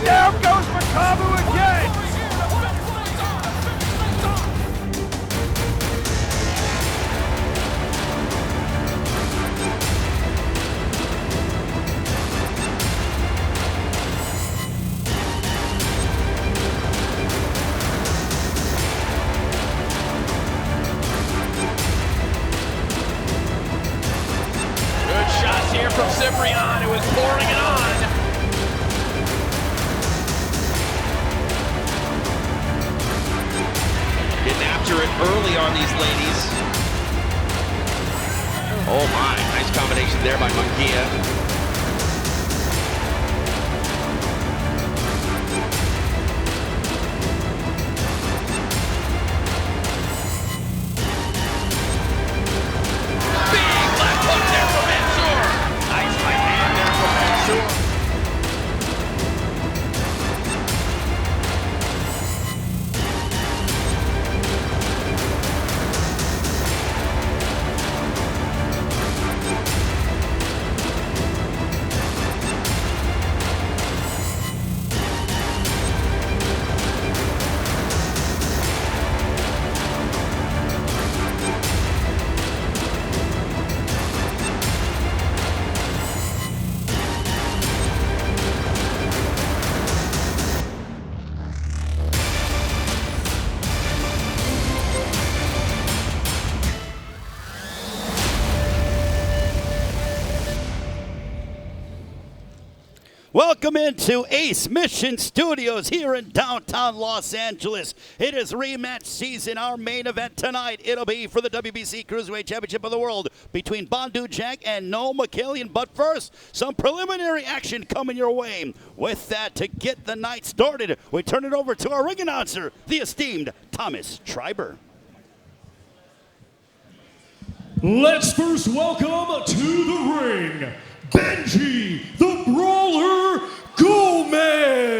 Down goes Makabu again. Good shots here from Ciprian, who is pouring it on. Getting after it early on these ladies. Oh my, nice combination there by Munguia. Welcome into Ace Mission Studios here in downtown Los Angeles. It is rematch season. Our main event tonight, it'll be for the WBC Cruiserweight Championship of the World between Bondu Jack and Noel McKillian. But first, some preliminary action coming your way. With that, to get the night started, we turn it over to our ring announcer, the esteemed Thomas Schreiber. Let's first welcome to the ring, Benji the Brawler Gomez.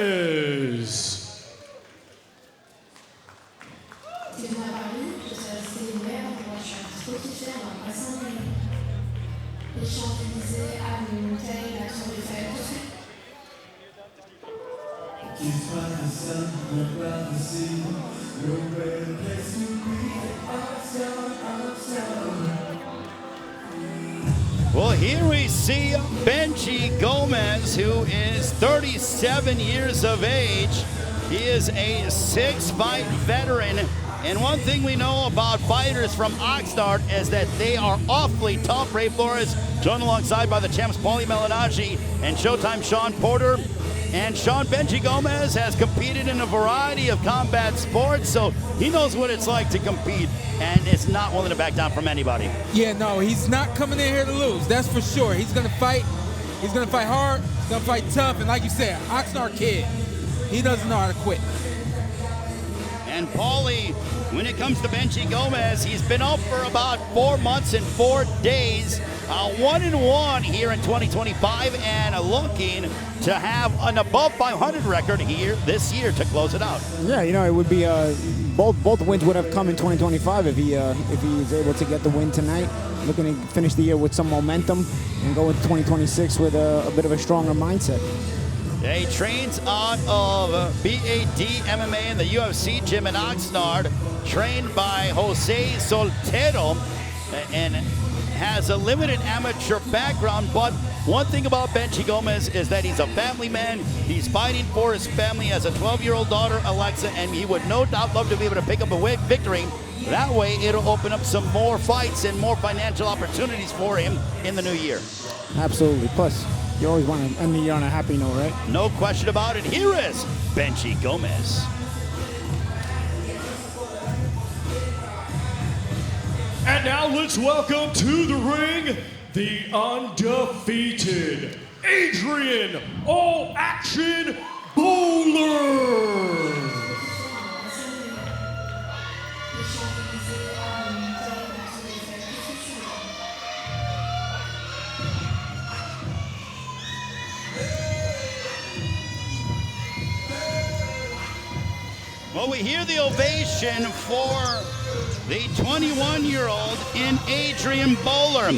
Well, here we see Benji Gomez, who is 37 years of age. He is a 6-fight veteran. And one thing we know about fighters from Oxnard is that they are awfully tough. Ray Flores, joined alongside by the champs Paulie Malignaggi and Showtime Sean Porter. And Sean Benji Gomez has competed in a variety of combat sports, so he knows what it's like to compete, and is not willing to back down from anybody. Yeah, no, he's not coming in here to lose, that's for sure. He's gonna fight. He's gonna fight hard, he's gonna fight tough, and like you said, Oxnard kid, he doesn't know how to quit. And Paulie, when it comes to Benji Gomez, he's been out for about 4 months and 4 days. 1-1 here in 2025, and looking to have an above 500 record here this year to close it out. Yeah, you know, it would be both wins would have come in 2025 if he is able to get the win tonight. Looking to finish the year with some momentum and go into 2026 with a bit of a stronger mindset. He trains out of BAD MMA in the UFC gym in Oxnard, trained by Jose Soltero, and has a limited amateur background. But one thing about Benji Gomez is that he's a family man. He's fighting for his family, as a 12-year-old daughter, Alexa, and he would no doubt love to be able to pick up a victory. That way, it'll open up some more fights and more financial opportunities for him in the new year. Absolutely. Plus, you always want to end the year on a happy note, right? No question about it. Here is Benji Gomez. And now let's welcome to the ring, the undefeated Adrien All Action Boler. Well, we hear the ovation for the 21-year-old in Adrien Boler.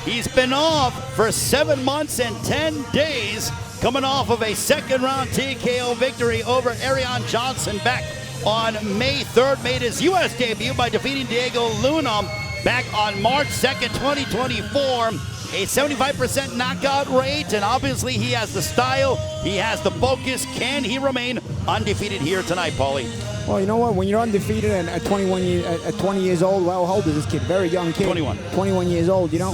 He's been off for 7 months and 10 days coming off of a second-round TKO victory over Adrien Johnson back on May 3rd. Made his U.S. debut by defeating Diego Luna back on March 2nd, 2024. A 75% knockout rate, and obviously he has the style, he has the focus. Can he remain undefeated here tonight, Paulie? Well, you know what? When you're undefeated and at 20 years old, well, how old is this kid? Very young kid. 21. 21 years old, you know.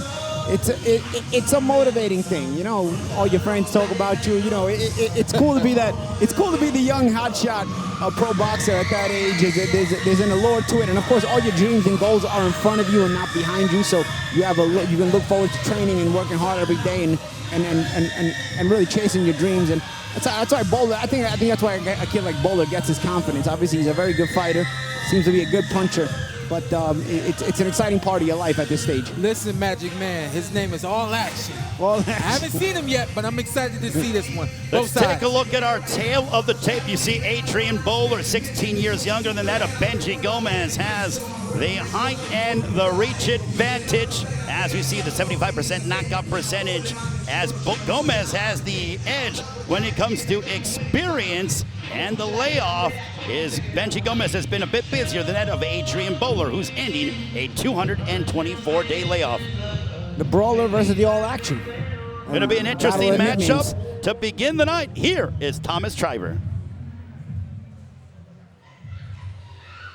It's a motivating thing, you know. All your friends talk about you, you know. It's cool to be that. It's cool to be the young hotshot pro boxer at that age. There's an allure to it, and of course, all your dreams and goals are in front of you and not behind you. So you can look forward to training and working hard every day and really chasing your dreams. And that's why Boler. I think that's why a kid like Boler gets his confidence. Obviously, he's a very good fighter. Seems to be a good puncher. But it's an exciting part of your life at this stage. Listen, Magic Man, his name is All Action. All Action. I haven't seen him yet, but I'm excited to see this one. Let's take a look at our tail of the tape. You see Adrien Boler, 16 years younger than that of Benji Gomez, has the height and the reach advantage. As we see the 75% knockout percentage, as Gomez has the edge when it comes to experience, and the layoff is Benji Gomez has been a bit busier than that of Adrien Boler, who's ending a 224-day layoff. The Brawler versus the All Action. Going to be an interesting matchup to begin the night. Here is Thomas Triber.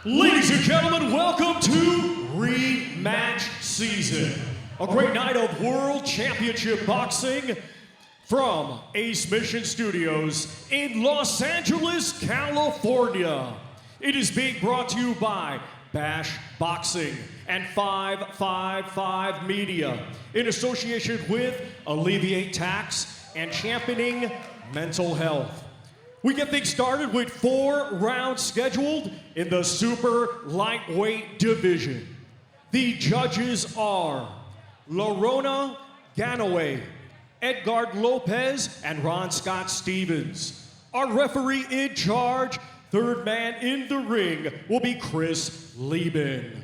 Ladies and gentlemen, welcome to Rematch Season. A great night of World Championship Boxing from Ace Mission Studios in Los Angeles, California. It is being brought to you by Bash Boxing and 555 Media in association with Alleviate Tax and championing mental health. We get things started with 4 rounds scheduled in the super lightweight division. The judges are Lorona Ganaway, Edgar Lopez, and Ron Scott Stevens. Our referee in charge, third man in the ring, will be Chris Lieben.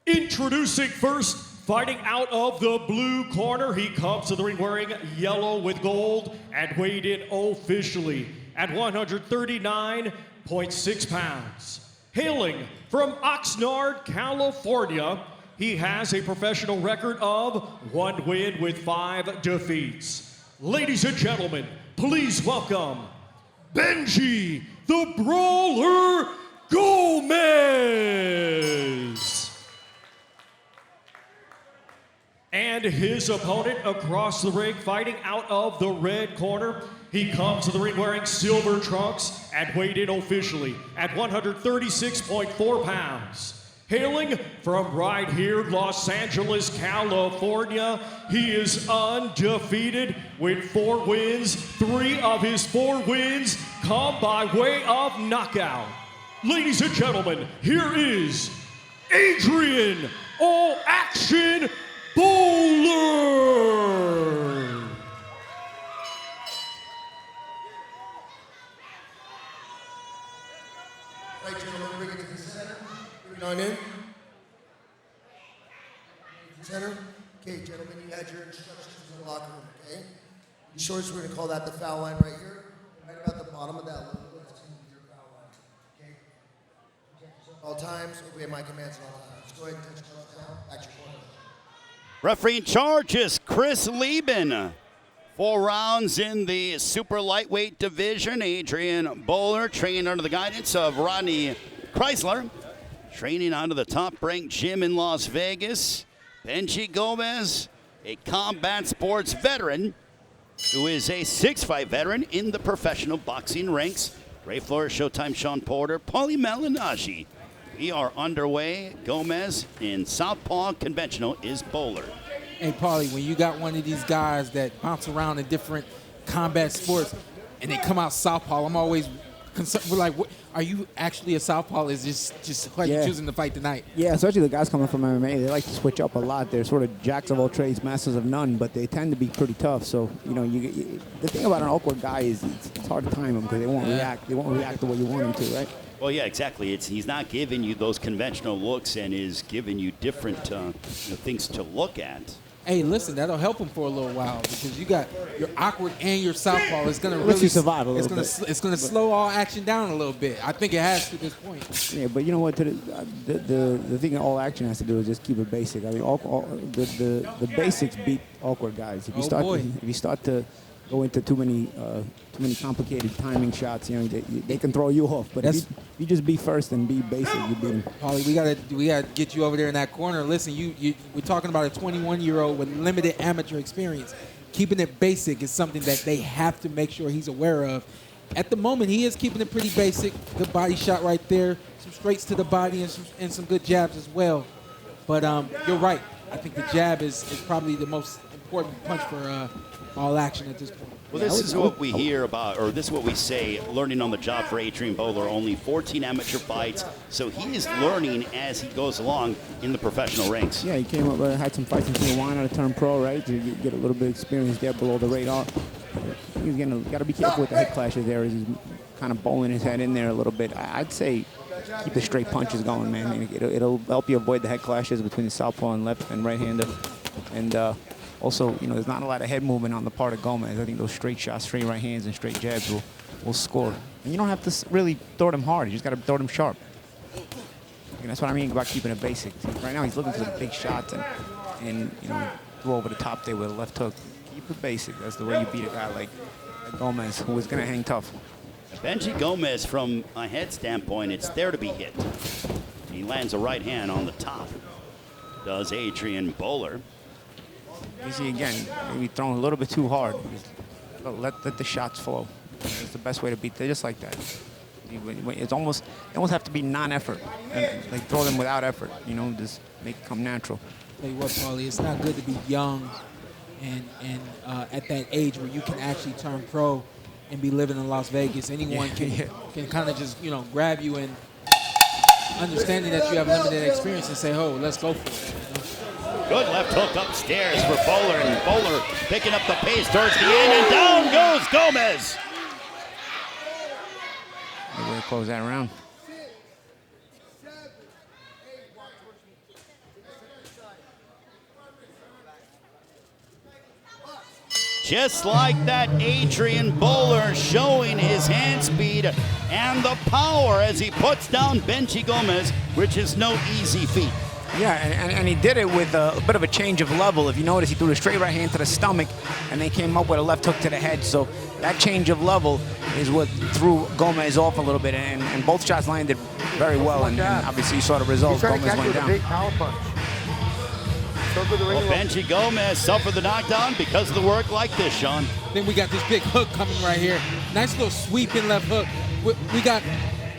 Introducing first, fighting out of the blue corner, he comes to the ring wearing yellow with gold and weighed in officially at 139.6 pounds. Hailing from Oxnard, California, he has a professional record of 1 win with 5 defeats. Ladies and gentlemen, please welcome Benji the Brawler Gomez. And his opponent across the ring, fighting out of the red corner, he comes to the ring wearing silver trunks and weighed in officially at 136.4 pounds. Hailing from right here, Los Angeles, California, he is undefeated with 4 wins. 3 of his 4 wins come by way of knockout. Ladies and gentlemen, here is Adrien All Action Boler. Right, gentlemen, bring it to the center. Bring it on in. Center. Okay, gentlemen, you had your instructions in the locker room, okay? Be sure we're going to call that the foul line right here. Right about the bottom of that logo. That's going to be your foul line, okay? All times, obey my commands at all times. Go ahead and touch gloves down. Back to your corner. Referee in charge is Chris Lieben. 4 rounds in the super lightweight division. Adrien Boler trained under the guidance of Rodney Chrysler. Training out of the top-ranked gym in Las Vegas. Benji Gomez, a combat sports veteran who is a 6-fight veteran in the professional boxing ranks. Ray Flores, Showtime, Sean Porter, Paulie Malignaggi. We are underway. Gomez in Southpaw Conventional is Boler. Hey, Paulie, when you got one of these guys that bounce around in different combat sports and they come out southpaw, I'm always concerned. We're like, what, are you actually a southpaw? Is this just like choosing to fight tonight? Yeah, especially the guys coming from MMA. They like to switch up a lot. They're sort of jacks of all trades, masters of none, but they tend to be pretty tough. So, you know, the thing about an awkward guy is it's hard to time them because they won't react. They won't react the way you want them to, right? Well, yeah, exactly. He's not giving you those conventional looks and is giving you different things to look at. Hey, listen, that'll help him for a little while because you got your awkward and your southpaw. It's gonna Lets you survive a little bit. It's gonna slow all action down a little bit. I think it has to this point. Yeah, but you know what? The thing all action has to do is just keep it basic. I mean, the basics beat awkward guys. If you start to go into too many complicated timing shots, you know, they can throw you off. But if you just be first and be basic, you beat them. Paulie, we gotta get you over there in that corner. Listen, we're talking about a 21-year-old with limited amateur experience. Keeping it basic is something that they have to make sure he's aware of. At the moment, he is keeping it pretty basic. Good body shot right there. Some straights to the body and some good jabs as well. But you're right. I think the jab is probably the most important punch for all action at this point. Well, this is what we hear about, or this is what we say, learning on the job for Adrien Boler. Only 14 amateur fights, so he is learning as he goes along in the professional ranks. Yeah, he came up, had some fights in Tijuana to turn pro, right? To get a little bit of experience there below the radar. He's got to be careful with the head clashes there as he's kind of bowling his head in there a little bit. I'd say keep the straight punches going, man. It'll help you avoid the head clashes between the southpaw and left and right-hander. And also, you know, there's not a lot of head movement on the part of Gomez. I think those straight shots, straight right hands, and straight jabs will score. And you don't have to really throw them hard. You just got to throw them sharp. And that's what I mean about keeping it basic. Right now, he's looking for some big shots and you know, go over the top there with a left hook. Keep it basic. That's the way you beat a guy like Gomez, who is going to hang tough. Benji Gomez, from a head standpoint, it's there to be hit. He lands a right hand on the top. Does Adrien Boler. You see, again, maybe throwing a little bit too hard. Just let the shots flow. It's the best way to beat them, just like that. It's almost, they almost have to be non-effort. Like throw them without effort, you know, just make it come natural. Tell you what, Paulie, it's not good to be young and at that age where you can actually turn pro and be living in Las Vegas. Anyone can kind of just, you know, grab you and understanding that you have limited experience and say, oh, let's go for it. You know? Good left hook upstairs for Boler, and Boler picking up the pace towards the end, and down goes Gomez. Maybe we'll close that round. Just like that, Adrien Boler showing his hand speed and the power as he puts down Benji Gomez, which is no easy feat. Yeah, and he did it with a bit of a change of level. If you notice, he threw a straight right hand to the stomach, and they came up with a left hook to the head. So that change of level is what threw Gomez off a little bit, and both shots landed very well, and obviously you saw the result. Gomez went down. Big power punch. Well, Benji Gomez suffered the knockdown because of the work like this, Sean. Then we got this big hook coming right here. Nice little sweeping left hook. We got,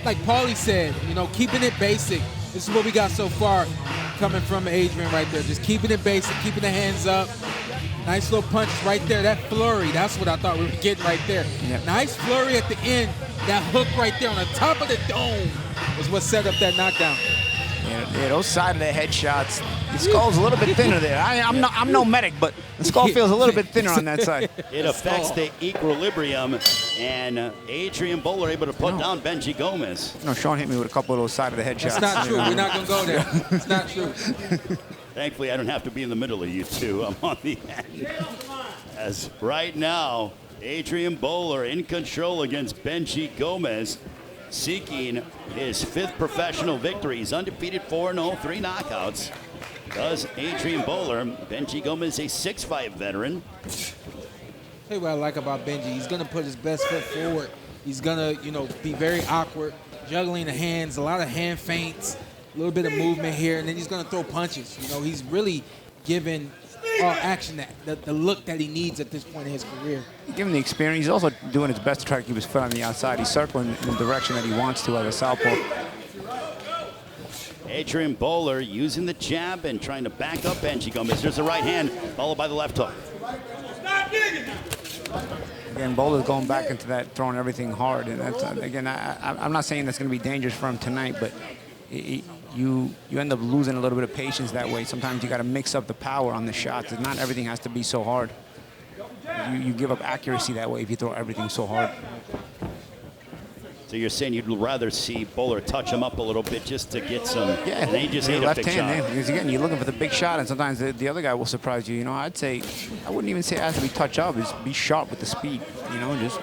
like Paulie said, you know, keeping it basic. This is what we got so far coming from Adrien right there. Just keeping it basic, keeping the hands up. Nice little punch right there. That flurry, that's what I thought we were getting right there. Yep. Nice flurry at the end. That hook right there on the top of the dome is what set up that knockdown. Yeah, those side of the head shots. The skull's a little bit thinner there. I'm no medic, but the skull feels a little bit thinner on that side. It affects the equilibrium, and Adrien Boler able to put down Benji Gomez. No, Sean hit me with a couple of those side of the head shots. That's not true. We're not going to go there. It's not true. Thankfully, I don't have to be in the middle of you two. I'm on the end. As right now, Adrien Boler in control against Benji Gomez, seeking his 5th professional victory. He's undefeated 4-0, 3 knockouts. Does Adrien Boler. Benji Gomez, a 6-fight veteran. Tell you what I like about Benji. He's going to put his best foot forward. He's going to, you know, be very awkward, juggling the hands, a lot of hand feints, a little bit of movement here, and then he's going to throw punches. You know, he's really given all action the look that he needs at this point in his career. Given the experience, he's also doing his best to try to keep his foot on the outside. He's circling in the direction that he wants to as a southpaw. Adrien Boler using the jab and trying to back up Benji Gomez. There's the right hand, followed by the left hook. Again, Boler's going back into that, throwing everything hard. And that's, again, I'm not saying that's going to be dangerous for him tonight, but you end up losing a little bit of patience that way. Sometimes you got to mix up the power on the shots. Not everything has to be so hard. You give up accuracy that way if you throw everything so hard. So you're saying you'd rather see Boler touch him up a little bit just to get some, Yeah, and then he just ate a left big hand. shot. Because again, you're looking for the big shot, and sometimes the other guy will surprise you. You know, I'd say, I wouldn't even say it has to be touch up. Is be sharp with the speed. You know, just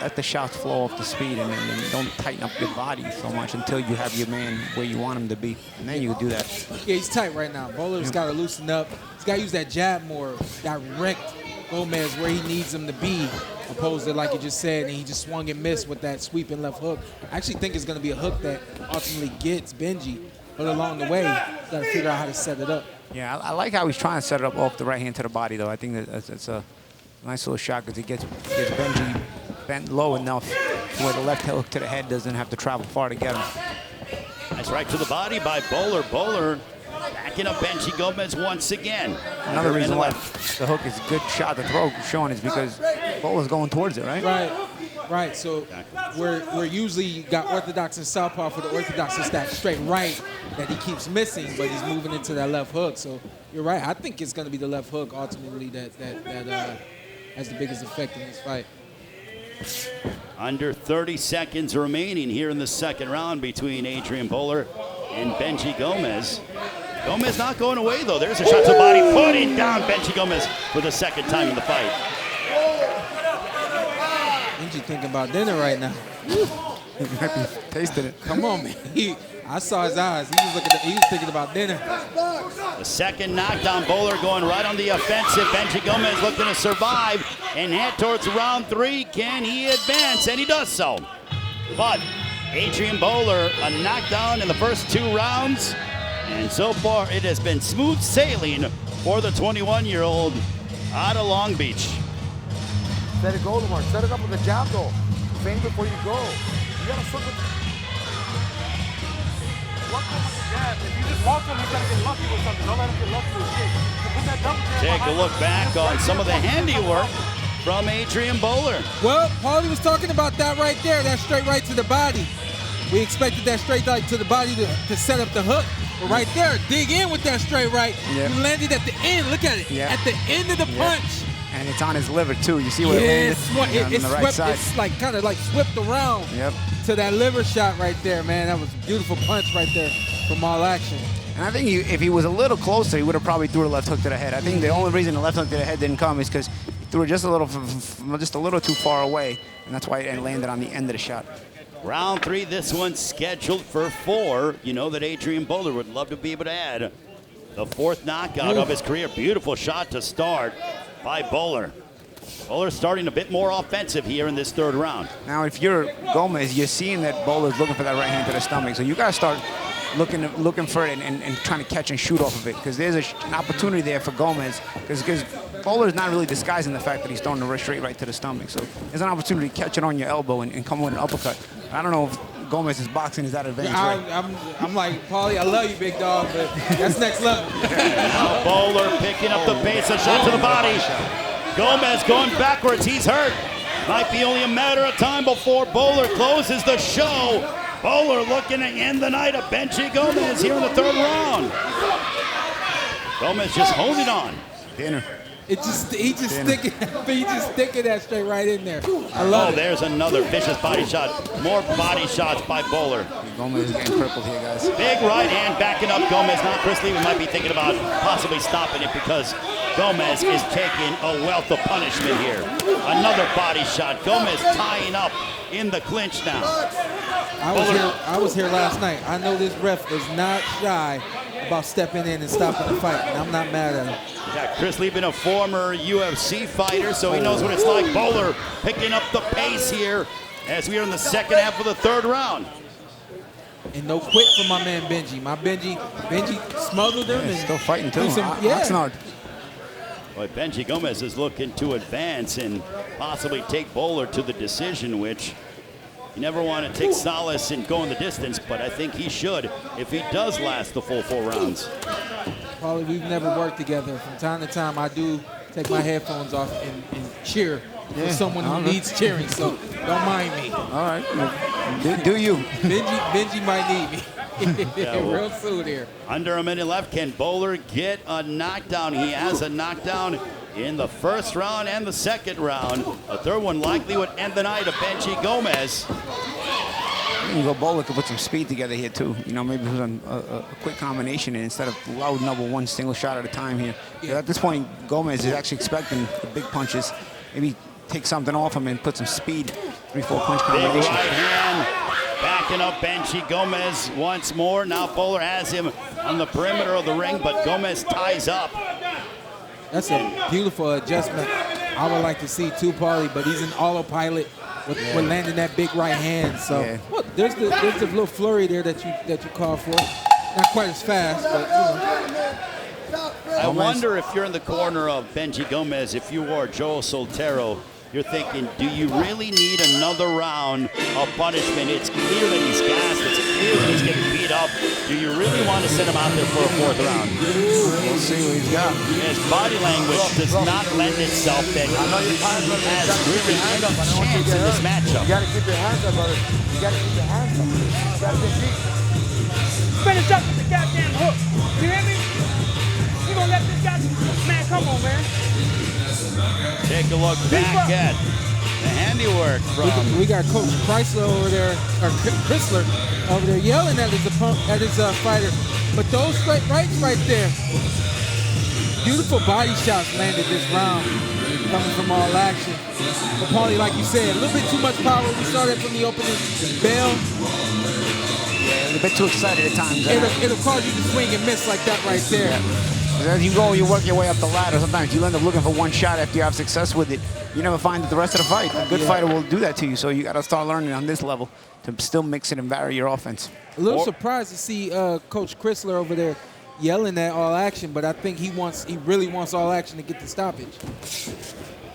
let the shots flow off the speed, and then don't tighten up your body so much until you have your man where you want him to be, and then you do that. Yeah, he's tight right now. Boler's got to loosen up. He's got to use that jab more, direct Gomez where he needs him to be, opposed to, like you just said, and he just swung and missed with that sweeping left hook. I actually think it's going to be a hook that ultimately gets Benji, but along the way, he's got to figure out how to set it up. Yeah, I like how he's trying to set it up off the right hand to the body, though. I think that it's a nice little shot because he gets Benji bent low enough where the left hook to the head doesn't have to travel far to get him. Nice right to the body by Boler. Boler backing up Benji Gomez once again. Another reason why the hook is a good shot to throw, Sean, is because Boler's going towards it, right? Right. So we're usually got orthodox and southpaw. For the orthodox, it's that straight right that he keeps missing, but he's moving into that left hook. So you're right. I think it's going to be the left hook ultimately that has the biggest effect in this fight. Under 30 seconds remaining here in the second round between Adrien Boler and Benji Gomez. Gomez not going away, though. There's a shot to the body, putting down Benji Gomez for the second time in the fight. Benji thinking about dinner right now. He might be tasting it. Come on, man. I saw his eyes. He was thinking about dinner. The second knockdown, Boler going right on the offensive. Benji Gomez looking to survive and head towards round 3. Can he advance? And he does so. But Adrien Boler, a knockdown in the first 2 rounds. And so far, it has been smooth sailing for the 21-year-old out of Long Beach. Let it go, Lamar. Set it up with a jab, though. Feint before you go. You gotta flip with the jab. If you just walk him, he's gotta get lucky with something. Don't let him get lucky with shit. Put that double jab. Take a look back on some of the handiwork from Adrien Boler. Well, Paulie was talking about that right there, that straight right to the body. We expected that straight right to the body to set up the hook. But right there, dig in with that straight right. Yep. You landed at the end. Look at it. Yep. At the end of the punch. And it's on his liver, too. You see where it landed? It's on the right swept, side. it's like kind of like swept around to that liver shot right there, man. That was a beautiful punch right there from All Action. And I think if he was a little closer, he would have probably threw a left hook to the head. I think the only reason the left hook to the head didn't come is because he threw it just a little too far away, and that's why it landed on the end of the shot. Round 3, this one's scheduled for 4. You know that Adrien Boler would love to be able to add the 4th knockout of his career. Beautiful shot to start by Boler. Boler starting a bit more offensive here in this 3rd round. Now, if you're Gomez, you're seeing that Boler's looking for that right hand to the stomach, so you got to start looking for it and trying to catch and shoot off of it, because there's an opportunity there for Gomez, because Boler's not really disguising the fact that he's throwing the straight right to the stomach. So there's an opportunity to catch it on your elbow and come with an uppercut. I don't know if Gomez's boxing is that advantage. I'm like, Paulie, I love you, big dog, but that's next level. Now Boler picking up the pace, a shot to the body. Gomez going backwards, he's hurt. Might be only a matter of time before Boler closes the show. Boler looking to end the night of Benji Gomez here in the 3rd round. Gomez just holding on. Dinner. He just sticking that straight right in there. I love it. There's another vicious body shot. More body shots by Boler. Gomez is getting crippled here, guys. Big right hand backing up Gomez. Now Chris Lee might be thinking about possibly stopping it because Gomez is taking a wealth of punishment here. Another body shot. Gomez tying up in the clinch now. I was here last night. I know this ref is not shy about stepping in and stopping the fight, and I'm not mad at him. Yeah, Chris Lee been a former UFC fighter, so he knows what it's like. Boler picking up the pace here as we are in the 2nd half of the 3rd round. And no quit for my man Benji. Benji smothered him. And still fighting too. Oxnard. But Benji Gomez is looking to advance and possibly take Boler to the decision, which you never want to take solace in going the distance, but I think he should if he does last the full 4 rounds. Probably we've never worked together. From time to time, I do take my headphones off and cheer for someone who needs cheering, so don't mind me. All right. Do you? Benji might need me. Real soon here. Under a minute left. Can Boler get a knockdown? He has a knockdown in the first round and the second round. A third one likely would end the night of Benji Gomez. You go Boler could put some speed together here too. You know, maybe put a quick combination instead of louding up with one single shot at a time here. Yeah. At this point, Gomez is actually expecting the big punches. Maybe take something off him and put some speed. 3-4 punch combination. Big right hand, backing up Benji Gomez once more. Now Boler has him on the perimeter of the ring, but Gomez ties up. That's a beautiful adjustment. I would like to see too, Paulie, but he's in autopilot with landing that big right hand. So look, there's the little flurry there that you call for. Not quite as fast, but you know. I wonder if you're in the corner of Benji Gomez, if you were Joel Soltero, you're thinking, do you really need another round of punishment? It's clear that he's gassed. It's clear that he's getting beat up. Do you really want to send him out there for a fourth round? We'll see what he's got. His body language does not lend itself that he has really any chance in this matchup. You got to keep your hands up, brother. You got to keep your hands up. You got to get deep. Finish up with the goddamn hook. You hear me? We gonna let this guy, man, come on, man. Take a look back at the handiwork from... We got Coach Chrysler over there, or Chrysler over there yelling at his fighter. But those straight rights right there. Beautiful body shots landed this round coming from All Action. But Paulie, like you said, a little bit too much power. We saw that from the opening bell. Yeah, a bit too excited at times. It'll cause you to swing and miss like that right there. Yeah. As you go, you work your way up the ladder. Sometimes you end up looking for one shot after you have success with it. You never find it the rest of the fight. A good fighter will do that to you, so you got to start learning on this level to still mix it and vary your offense. A little surprised to see Coach Chrysler over there yelling at All Action, but I think he really wants All Action to get the stoppage.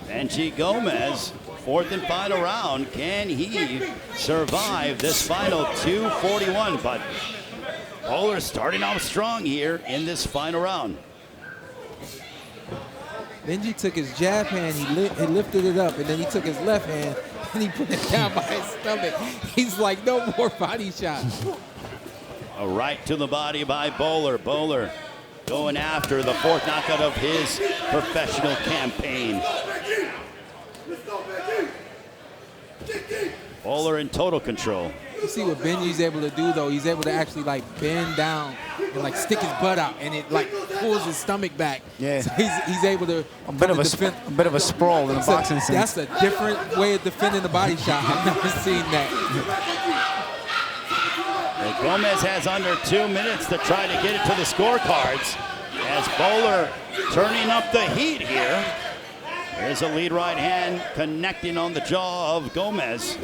Benji Gomez, fourth and final round. Can he survive this final 241? But Boler starting off strong here in this final round. Benji took his jab hand, he lifted it up, and then he took his left hand and he put it down by his stomach. He's like, no more body shots. A right to the body by Boler. Boler going after the fourth knockout of his professional campaign. Boler in total control. You see what Benji's able to do, though. He's able to actually like bend down and like stick his butt out, and it like pulls his stomach back. Yeah, so he's able to a bit of a sprawl in the boxing sense. That's a different way of defending the body shot. I've never seen that. Well, Gomez has under 2 minutes to try to get it to the scorecards. As Boler turning up the heat here. There's a lead right hand connecting on the jaw of Gomez.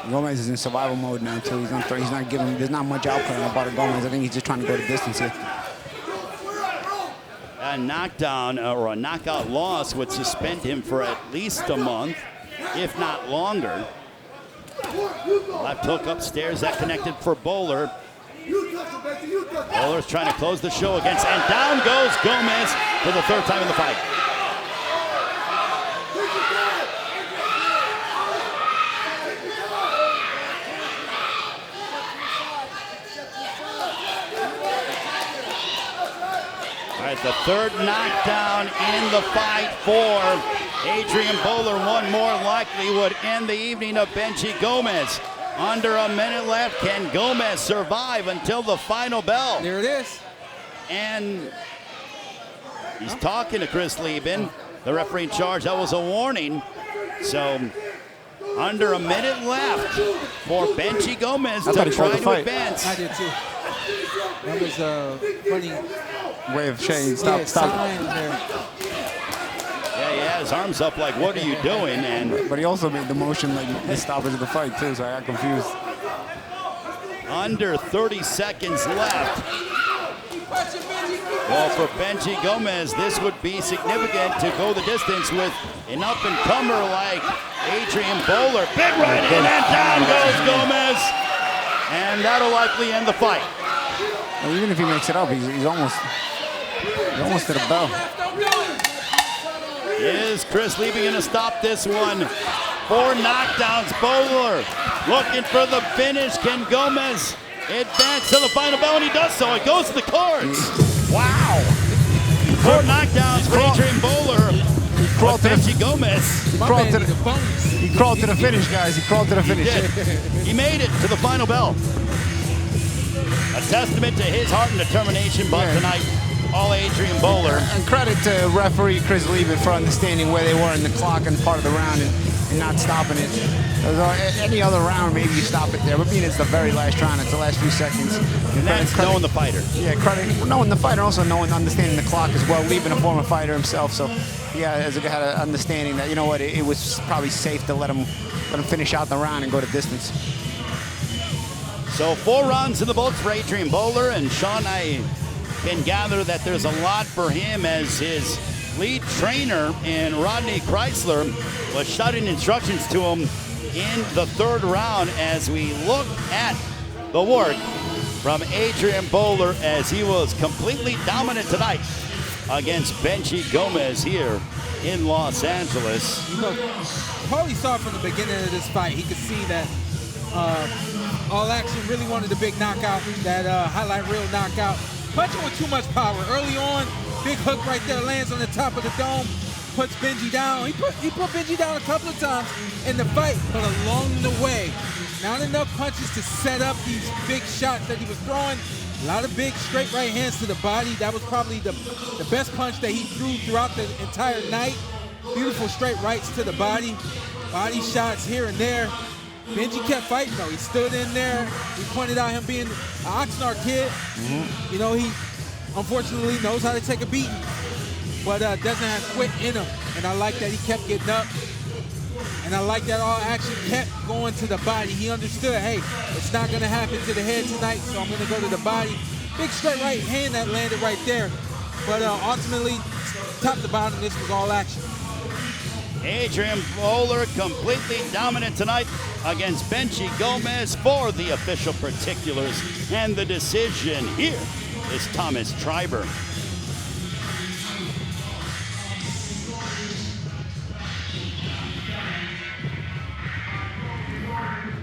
Gomez is in survival mode now too. He's not giving. There's not much output on the part of Gomez. I think he's just trying to go the distance here. A knockdown or a knockout loss would suspend him for at least a month, if not longer. Left hook upstairs that connected for Boler. Boler's trying to close the show against, and down goes Gomez for the third time in the fight. The third knockdown in the fight for Adrien Boler. One more likely would end the evening of Benji Gomez. Under a minute left. Can Gomez survive until the final bell? There it is. And he's talking to Chris Lieben, the referee in charge. That was a warning. So under a minute left for Benji Gomez to try to advance. I did too. That was a funny way of saying stop. Yeah, he had his arms up like, what are you doing? And but he also made the motion like the stoppage of the fight too, so I got confused. Under 30 seconds left. Well, for Benji Gomez, this would be significant to go the distance with an up-and-comer like Adrien Boler. Big right in, and down goes Gomez. And that'll likely end the fight. Well, even if he makes it up, he's almost to the bell. Is Chris Lieben going to stop this one? 4 knockdowns. Boler looking for the finish. Can Gomez advance to the final bell, and he does so. It goes to the cords. Wow. 4 knockdowns for Adrien Boler. He crawled to Benji Gomez. He crawled to the finish, guys. He crawled to the finish. He made it to the final bell. A testament to his heart and determination, but tonight, all Adrien Boler. And credit to referee Chris Lieben for understanding where they were in the clock and part of the round and not stopping it. Any other round, maybe you stop it there. But being it's the very last round, it's the last few seconds. And that's knowing the fighter. Yeah, credit knowing the fighter, also understanding the clock as well. Lieben, a former fighter himself, so yeah, had an understanding that, you know what, it was probably safe to let him finish out the round and go the distance. So 4 rounds in the books for Adrien Boler, and Sean, I can gather that there's a lot for him as his lead trainer in Rodney Chrysler was shouting instructions to him in the 3rd round as we look at the work from Adrien Boler as he was completely dominant tonight against Benji Gomez here in Los Angeles. You know, Paulie saw from the beginning of this fight, he could see that All Action really wanted a big knockout, that highlight reel knockout. Punching with too much power. Early on, big hook right there lands on the top of the dome, puts Benji down. He put Benji down a couple of times in the fight, but along the way, not enough punches to set up these big shots that he was throwing. A lot of big straight right hands to the body. That was probably the best punch that he threw throughout the entire night. Beautiful straight rights to the body. Body shots here and there. Benji kept fighting though. He stood in there. We pointed out him being an Oxnard kid. You know, he unfortunately knows how to take a beating, but doesn't have quit in him. And I like that he kept getting up. And I like that All Action kept going to the body. He understood, hey, it's not going to happen to the head tonight, so I'm going to go to the body. Big straight right hand that landed right there. But ultimately, top to bottom, this was All Action. Adrien Boler completely dominant tonight against Benji Gomez for the official particulars. And the decision here is Thomas Triber.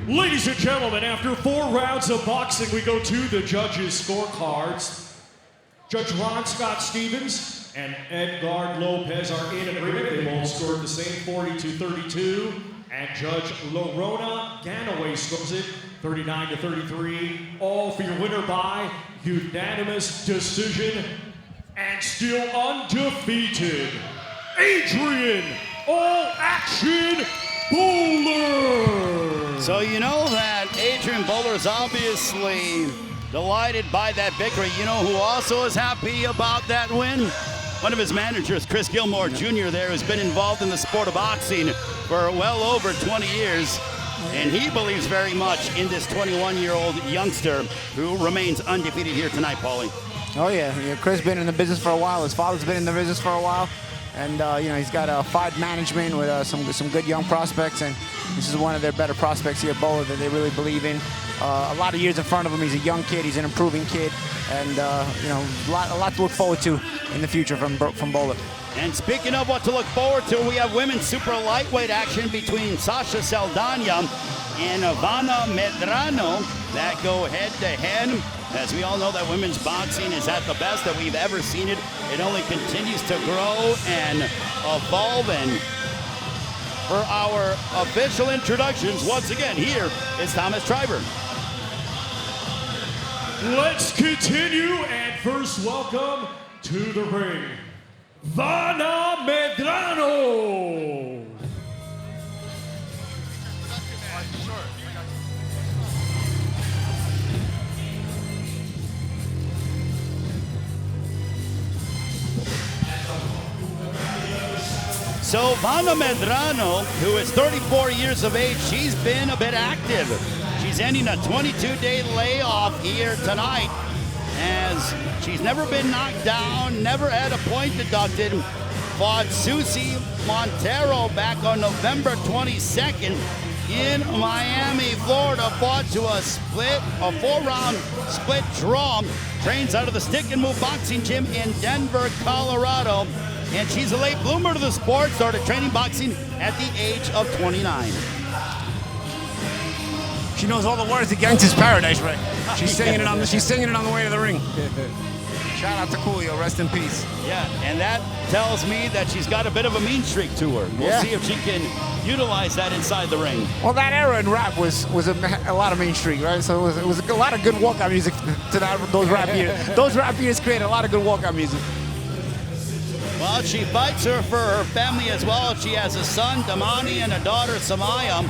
Ladies and gentlemen, after 4 rounds of boxing, we go to the judges' scorecards. Judge Ron Scott Stevens and Edgar Lopez are in agreement. They both scored the same 40-32. And Judge Lorona Ganaway scores it 39-33. All for your winner by unanimous decision. And still undefeated, Adrien All Action Boler. So you know that Adrien Boler is obviously delighted by that victory. You know who also is happy about that win? One of his managers, Chris Gilmore Jr. there, who's been involved in the sport of boxing for well over 20 years. And he believes very much in this 21-year-old youngster who remains undefeated here tonight, Paulie. Oh yeah, Chris been in the business for a while. His father's been in the business for a while. And you know, he's got a fight management with some good young prospects, and this is one of their better prospects here, Boler, that they really believe in. A lot of years in front of him. He's a young kid. He's an improving kid, and you know, a lot to look forward to in the future from Boler. And speaking of what to look forward to, we have women's super lightweight action between Sasha Saldana and Ivana Medrano that go head-to-head. As we all know that women's boxing is at the best that we've ever seen it. It only continues to grow and evolve. And for our official introductions, once again, here is Thomas Triber. Let's continue, and first welcome to the ring, Ivana Medrano. So Ivana Medrano, who is 34 years of age, she's been a bit active. She's ending a 22-day layoff here tonight, as she's never been knocked down, never had a point deducted. Fought Susie Montero back on November 22nd in Miami, Florida. Fought to a 4-round split draw. Trains out of the Stick and Move Boxing Gym in Denver, Colorado. And she's a late bloomer to the sport, started training boxing at the age of 29. She knows all the words to Gangsta's Paradise, right? She's singing it on the way to the ring. Shout out to Coolio, rest in peace. Yeah, and that tells me that she's got a bit of a mean streak to her. We'll see if she can utilize that inside the ring. Well, that era in rap was a lot of main street, right? So it was a lot of good walkout music to those rap years. Those rap years created a lot of good walkout music. Well, she fights her for her family as well. She has a son, Damani, and a daughter, Samaya,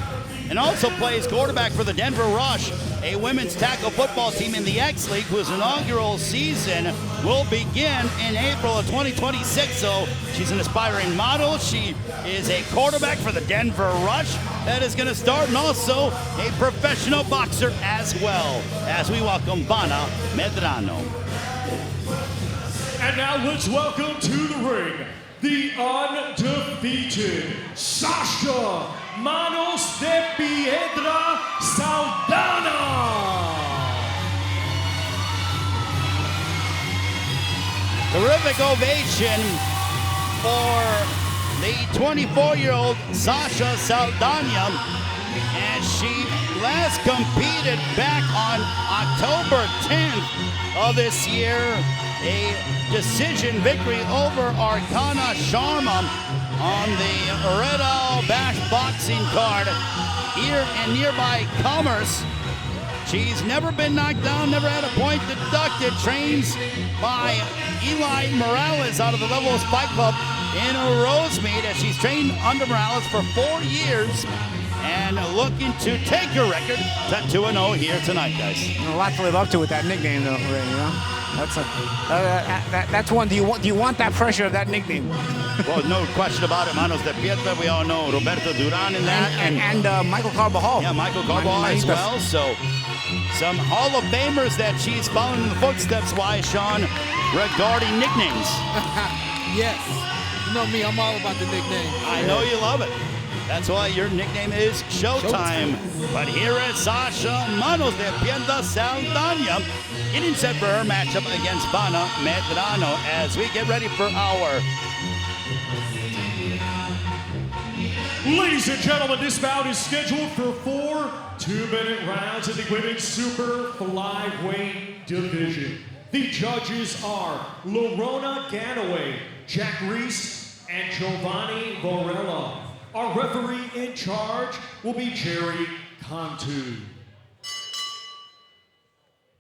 and also plays quarterback for the Denver Rush, a women's tackle football team in the X League whose inaugural season will begin in April of 2026. So she's an aspiring model. She is a quarterback for the Denver Rush that is going to start, and also a professional boxer as well, as we welcome Vanna Medrano. And now let's welcome to the ring the undefeated Sasha Manos de Piedra Saldana. Terrific ovation for the 24-year-old Sasha Saldana, as she last competed back on October 10th of this year. A decision victory over Arcana Sharma on the Red Owl Bash boxing card here in nearby Commerce. She's never been knocked down, never had a point deducted. Trains by Eli Morales out of the Level Spike Club in Rosemead, as she's trained under Morales for 4 years and looking to take her record to 2-0 here tonight, guys. A lot to live up to with that nickname, though, Ray, you know? That's one. Do you want that pressure of that nickname? Well, no question about it. Manos de Piedra, we all know Roberto Duran in that. And Michael Carbajal. Yeah, Michael Carbajal as well. So some Hall of Famers that she's following in the footsteps. Why, Sean, regarding nicknames? Yes. You know me, I'm all about the nickname. I know you love it. That's why your nickname is Showtime. But here is Sasha Manos de Piedra Saldana getting set for her matchup against Vanna Medrano as we get ready for our... Ladies and gentlemen, this bout is scheduled for 4 2-minute rounds in the women's super flyweight division. The judges are Lorona Ganaway, Jack Reese, and Giovanni Borella. Our referee in charge will be Jerry Cantu.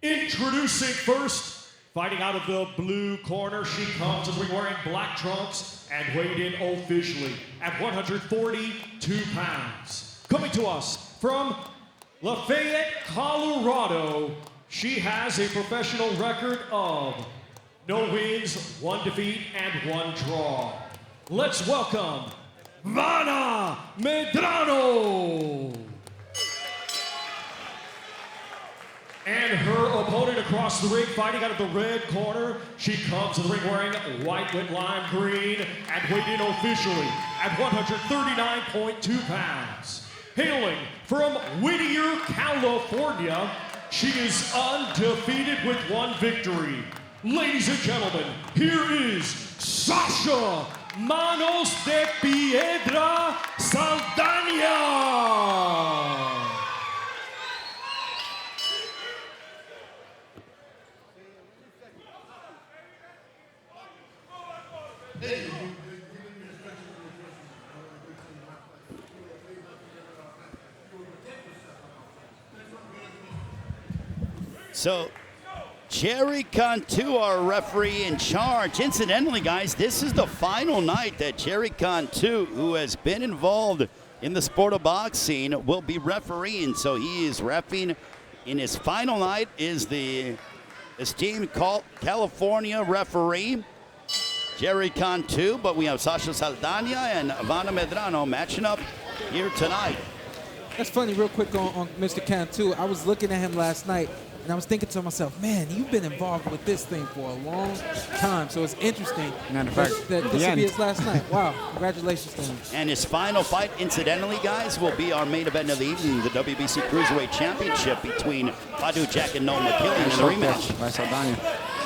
Introducing first, fighting out of the blue corner, she comes as we're wearing black trunks and weighed in officially at 142 pounds. Coming to us from Lafayette, Colorado, she has a professional record of no wins, 1 defeat, and 1 draw. Let's welcome Vanna Medrano. And her opponent across the ring, fighting out of the red corner, she comes to the ring wearing white with lime green and weighed in officially at 139.2 pounds. Hailing from Whittier, California, she is undefeated with 1 victory. Ladies and gentlemen, here is Sasha Manos de Piedra Saldana. So, Jerry Cantu, our referee in charge. Incidentally, guys, this is the final night that Jerry Cantu, who has been involved in the sport of boxing, will be refereeing. So he is reffing in his final night, is the esteemed California referee, Jerry Cantu. But we have Sasha Saldana and Vanna Medrano matching up here tonight. That's funny, real quick on Mr. Cantu. I was looking at him last night, and I was thinking to myself, man, you've been involved with this thing for a long time, so it's interesting that this will be his last night. Wow, congratulations to him. And his final fight, incidentally, guys, will be our main event of the evening, the WBC Cruiserweight Championship between Badu Jack and Noel McKillian in a rematch. By Saldana.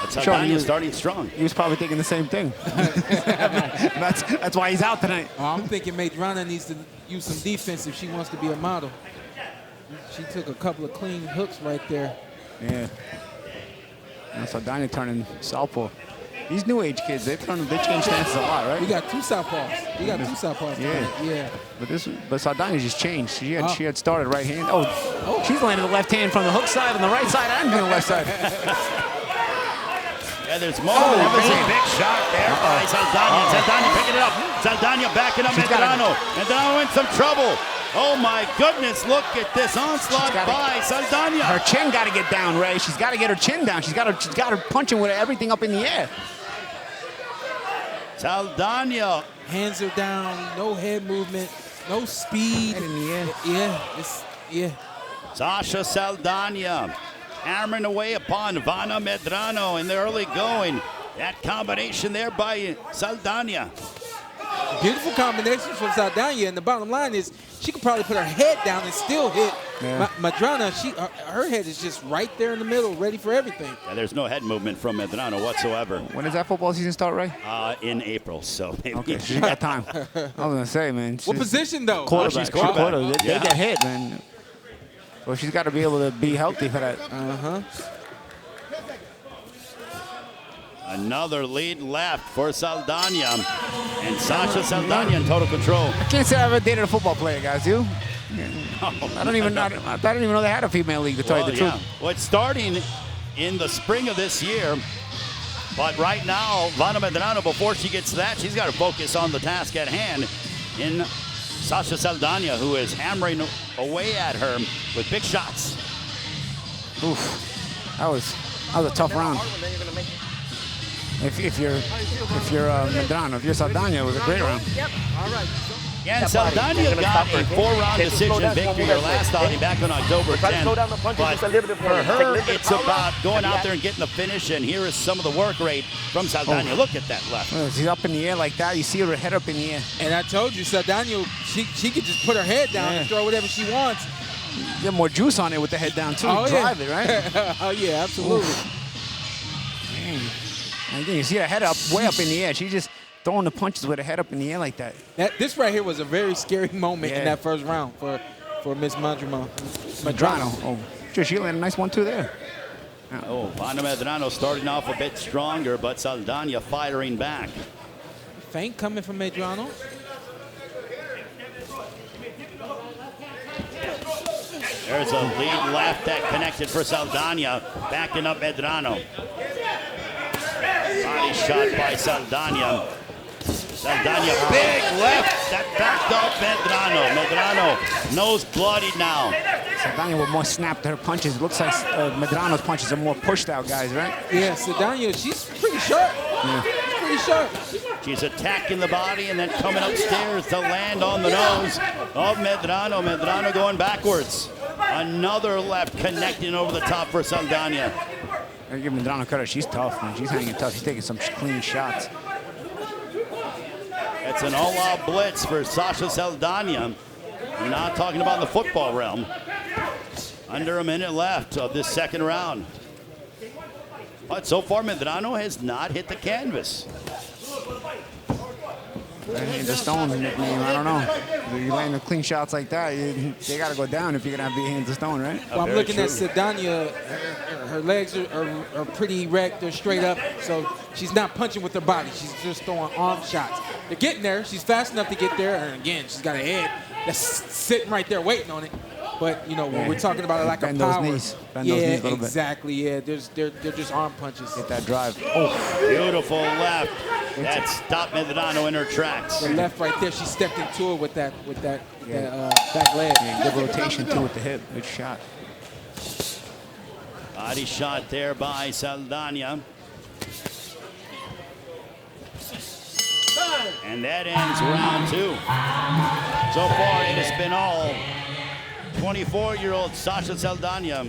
Saldana starting strong. He was probably thinking the same thing. That's why he's out tonight. I'm thinking Madrana needs to use some defense if she wants to be a model. She took a couple of clean hooks right there. Yeah. And Saldana turning southpaw. These new age kids, they change stances a lot, right? We got 2 southpaws. We got 2 southpaws. Yeah. Yeah. But Saldana just changed. She had started right hand. Oh, she's landing the left hand from the hook side on the right side and from the left side. Yeah, there's more. That was a big shot there by Saldana. Saldana picking it up. Saldana backing up Medrano. Medrano in some trouble. Oh my goodness, look at this onslaught by Saldana. Her chin got to get down, Ray. She's got to get her chin down. She's got her punching with everything up in the air. Saldana. Hands are down, no head movement, no speed. Head in the air. Yeah. Sasha Saldana hammering away upon Vanna Medrano in the early going. That combination there by Saldana. Beautiful combination from Saldana, and the bottom line is she could probably put her head down and still hit Medrano. Her head is just right there in the middle, ready for everything. Yeah, there's no head movement from Medrano whatsoever. When does that football season start, Ray? In April, so maybe. Okay, she's got time. I was going to say, man. What position, though? Quarterback. She's quarterback. They get hit, man. Well, she's got to be able to be healthy for that. Another lead left for Saldana. And Sasha Saldana in total control. I can't say I've ever dated a football player, guys. You? I don't even know they had a female league, to tell you the truth. Well, it's starting in the spring of this year. But right now, Vanna Medrano, before she gets to that, she's got to focus on the task at hand in Sasha Saldana, who is hammering away at her with big shots. Oof. That was a tough round. If you're Medrano, if you're Saldana, it was a great round. Yep. All right. Yeah, and Saldana got a 4-round decision victory her last outing back on October 10th. But for her, it's about going out there and getting the finish, and here is some of the work rate from Saldana. Look at that left. She's up in the air like that. You see her head up in the air. And I told you, Saldana, she could just put her head down and throw whatever she wants. Get more juice on it with the head down, too. Drive it, right? Oh, yeah, absolutely. And again, you see her head up, way up in the air. She's just throwing the punches with her head up in the air like that. This right here was a very scary moment in that first round for Miss Medrano. Oh, sure, she landed a nice one, too, there. Oh, Vanna Medrano starting off a bit stronger, but Saldana firing back. Feint coming from Medrano. There's a lead left that connected for Saldana, backing up Medrano. Body shot by Saldana. Saldana, big left that backed up Medrano. Medrano, nose bloodied now. Saldana with more snap to her punches. It looks like Medrano's punches are more pushed out, guys, right? Yeah, Saldana, she's pretty sharp. Yeah. She's pretty sharp. She's attacking the body and then coming upstairs to land on the nose of Medrano. Medrano going backwards. Another left connecting over the top for Saldana. I give Medrano credit. She's tough, man. She's hanging tough. She's taking some clean shots. It's an all-out blitz for Sasha Saldana. We're not talking about the football realm. Under a minute left of this second round. But so far, Medrano has not hit the canvas. The Stone nickname, I don't know. You land the clean shots like that, they got to go down if you're going to have big hands of stone, right? Well, I'm looking at Saldana. Her legs are pretty erect. They're straight up. So she's not punching with her body. She's just throwing arm shots. They're getting there. She's fast enough to get there. And again, she's got a head that's sitting right there waiting on it. But, you know, when we're talking about a lack of power. Bend those knees a little bit. Exactly. Yeah, they're just arm punches. Get that drive. Oh, beautiful left. That stopped Medrano in her tracks. The left right there, she stepped into it with that back leg. Yeah, good rotation, too, with the hip. Good shot. Body shot there by Saldana. And that ends round 2. So far, it has been all 24-year-old Sasha Saldana.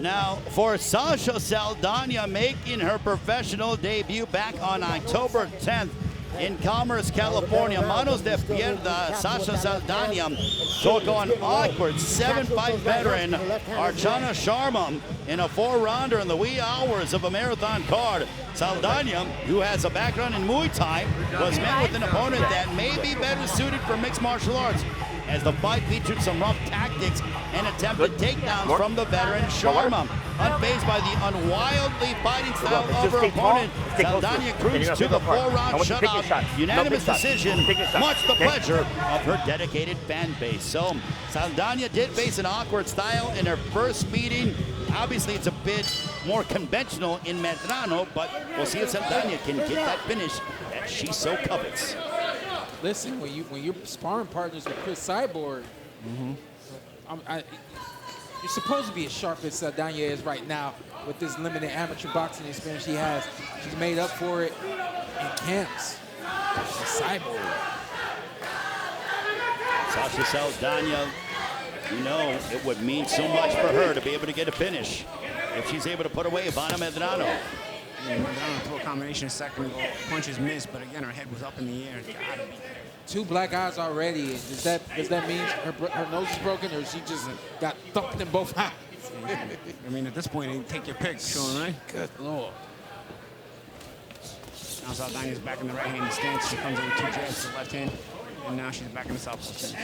Now, for Sasha Saldana making her professional debut back on October 10th, in Commerce, California. Manos de Pierda, Sasha Saldana took on awkward 7-fight veteran Archana Sharma in a 4-rounder in the wee hours of a marathon card. Saldana, who has a background in Muay Thai, was met with an opponent that may be better suited for mixed martial arts, as the fight featured some rough tactics and attempted takedowns from the veteran Sharma. Unfazed by the unwildly fighting style of her opponent, Saldana cruised to the 4-round shutout. Unanimous decision, much the pleasure of her dedicated fan base. So Saldana did face an awkward style in her first meeting. Obviously, it's a bit more conventional in Medrano, but we'll see if Saldana can get that finish that she so covets. Listen, when you're sparring partners with Chris Cyborg, you're supposed to be as sharp as Saldana is right now with this limited amateur boxing experience she has. She's made up for it in camps. Cyborg. Sasha Saldana, you know it would mean so much for her to be able to get a finish if she's able to put away Ivana Medrano. Yeah, Medrano threw a combination of second goal. Punches missed, but again, her head was up in the air. It's gotta be there. 2 black eyes already. Does that mean her nose is broken, or she just got thumped in both eyes? I mean, at this point, you take your pick, Sean, right? Good Lord. Now Saldana's back in the right-handed stance. She comes in with 2 jabs to the left hand, and now she's back in the southpaw stance.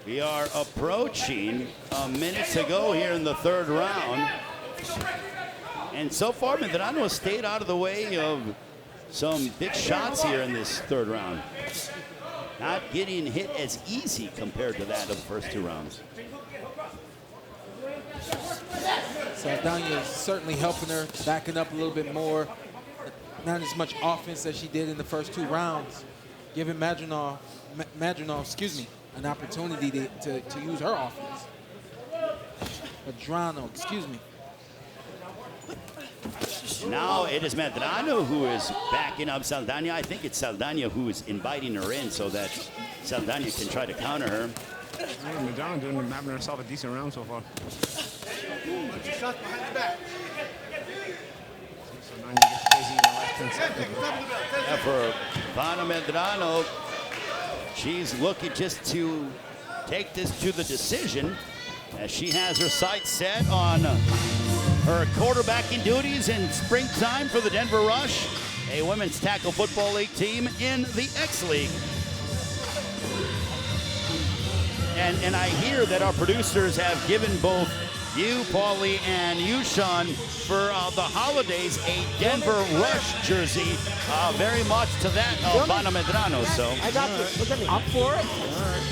We are approaching a minute to go here in the 3rd round. And so far, Medrano has stayed out of the way of some big shots here in this 3rd round. Not getting hit as easy compared to that of the first 2 rounds. Saldana is certainly helping her, backing up a little bit more. Not as much offense as she did in the first 2 rounds, giving Medrano, an opportunity to use her offense. Medrano, excuse me. Now it is Medrano who is backing up Saldana. I think it's Saldana who is inviting her in so that Saldana can try to counter her. Yeah, Medrano having herself a decent round so far. Shots behind the back. Saldana gets crazy in the left hand. Yeah, for Ivana Medrano, she's looking just to take this to the decision, as she has her sights set on her quarterbacking duties in springtime for the Denver Rush, a women's tackle football league team in the X League. And I hear that our producers have given both you, Paulie, and you, Sean, for the holidays, a Denver Rush jersey, very much to that of Ivana Medrano. So I got this. Look at me. I'm for it.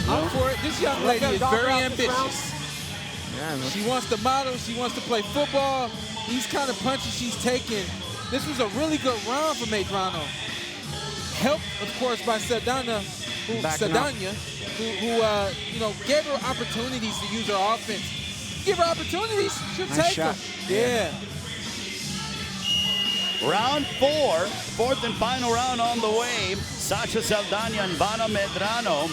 I'm for it. This young lady is very ambitious. She wants to model. She wants to play football. These kind of punches she's taking. This was a really good round for Medrano. Helped, of course, by Saldana, who gave her opportunities to use her offense. Give her opportunities, she'll take them. Yeah. Round 4, 4th and final round on the way. Sasha Saldana and Ivana Medrano.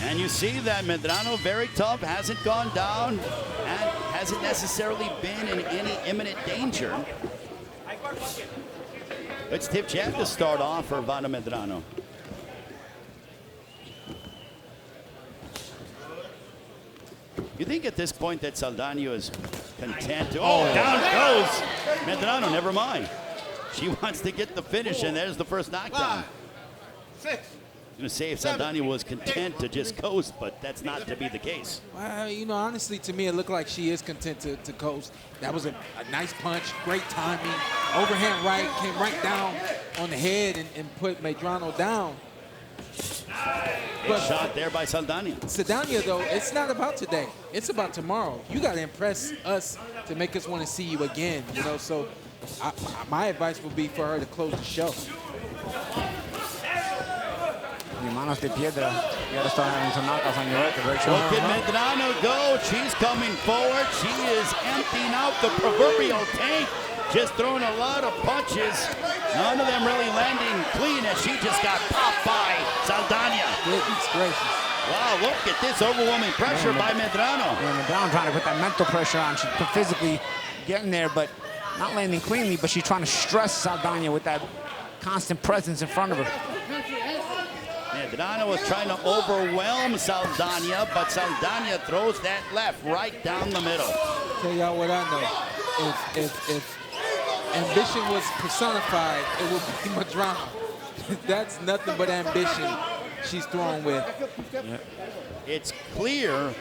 And you see that Medrano, very tough, hasn't gone down, and hasn't necessarily been in any imminent danger. It's tip jab to start off for Ivana Medrano. You think at this point that Saldana is content to, down goes Medrano, never mind. She wants to get the finish, and there's the first knockdown. 6. I was going to say if Saldana was content to just coast, but that's not to be the case. Well, honestly, to me, it looked like she is content to coast. That was a nice punch, great timing. Overhand right, came right down on the head and put Medrano down. Good shot there by Saldana. Saldana, though, it's not about today. It's about tomorrow. You got to impress us to make us want to see you again, So my advice would be for her to close the show. Manos de Piedra. You got to start having some knockouts on your record, right? Look at Medrano go. She's coming forward. She is emptying out the proverbial tank. Just throwing a lot of punches. None of them really landing clean, as she just got popped by Saldana. Goodness gracious. Wow, look at this overwhelming pressure by Medrano. Yeah, Medrano trying to put that mental pressure on. She physically getting there, but not landing cleanly, but she's trying to stress Saldana with that constant presence in front of her. Medrano was trying to overwhelm Saldana, but Saldana throws that left right down the middle. Tell y'all what I know. If ambition was personified, it would be Medrano. That's nothing but ambition she's throwing with. Yeah. It's clear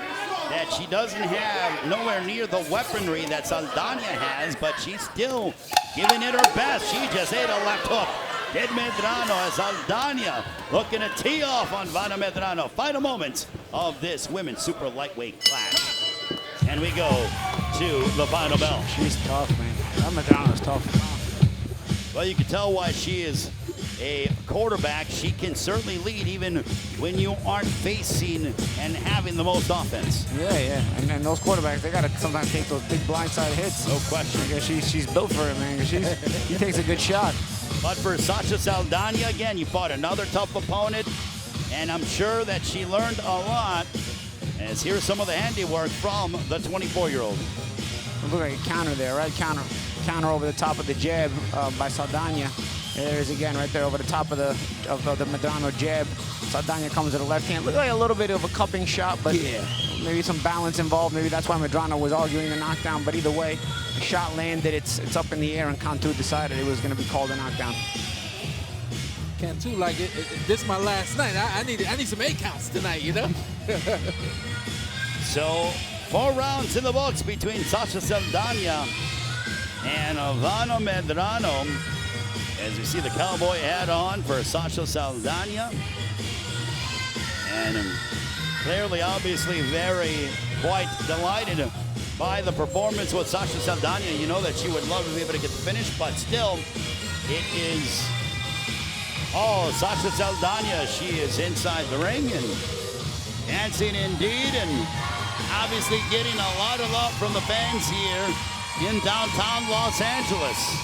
that she doesn't have nowhere near the weaponry that Saldana has, but she's still giving it her best. She just ate a left hook. Did Medrano as Saldana looking to tee off on Vanna Medrano. Final moments of this women's super lightweight clash. And we go to the final bell. She's tough, man. That Medrano's tough. Well, you can tell why she is a quarterback. She can certainly lead even when you aren't facing and having the most offense. Yeah. And those quarterbacks, they got to sometimes take those big blindside hits. No question. Yeah, she's built for it, man. She takes a good shot. But for Sasha Saldana, again, you fought another tough opponent, and I'm sure that she learned a lot. As here's some of the handiwork from the 24-year-old. Look like a counter there, right? Counter over the top of the jab by Saldana. There it is again, right there over the top of the Medrano jab. Saldana comes to the left hand. Looked like a little bit of a cupping shot, but maybe some balance involved. Maybe that's why Medrano was arguing the knockdown. But either way, the shot landed. It's up in the air, and Cantu decided it was going to be called a knockdown. Cantu, like this is my last night. I need some 8 counts tonight, you know. So 4 rounds in the books between Sasha Saldana and Vanna Medrano. As we see the cowboy hat on for Sasha Saldana. And clearly, obviously, quite delighted by the performance with Sasha Saldana. You know that she would love to be able to get the finish, but still, it is all Sasha Saldana. She is inside the ring and dancing indeed, and obviously getting a lot of love from the fans here in downtown Los Angeles.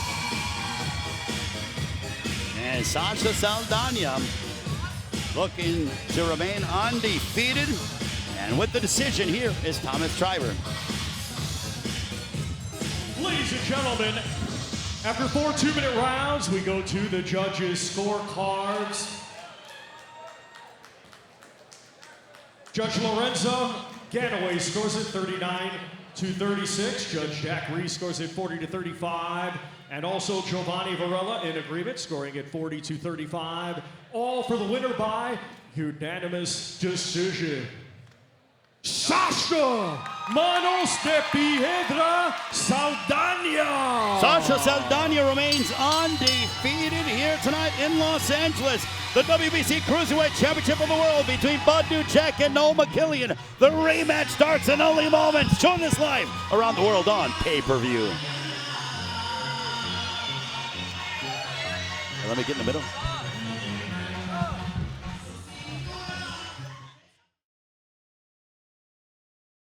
And Sasha Saldana looking to remain undefeated. And with the decision, here is Thomas Schreiber. Ladies and gentlemen, after 4 2-minute rounds, we go to the judges' scorecards. Judge Lorenzo Ganaway scores it 39-36. Judge Jack Reese scores it 40-35. And also Giovanni Varela in agreement, scoring at 40-35. All for the winner by unanimous decision. Sasha Manos de Piedra Saldana. Sasha Saldana remains undefeated here tonight in Los Angeles. The WBC Cruiserweight Championship of the World between Bud Duchek and Noel McKillian. The rematch starts in only moments. Showing this live around the world on pay-per-view. Let me get in the middle.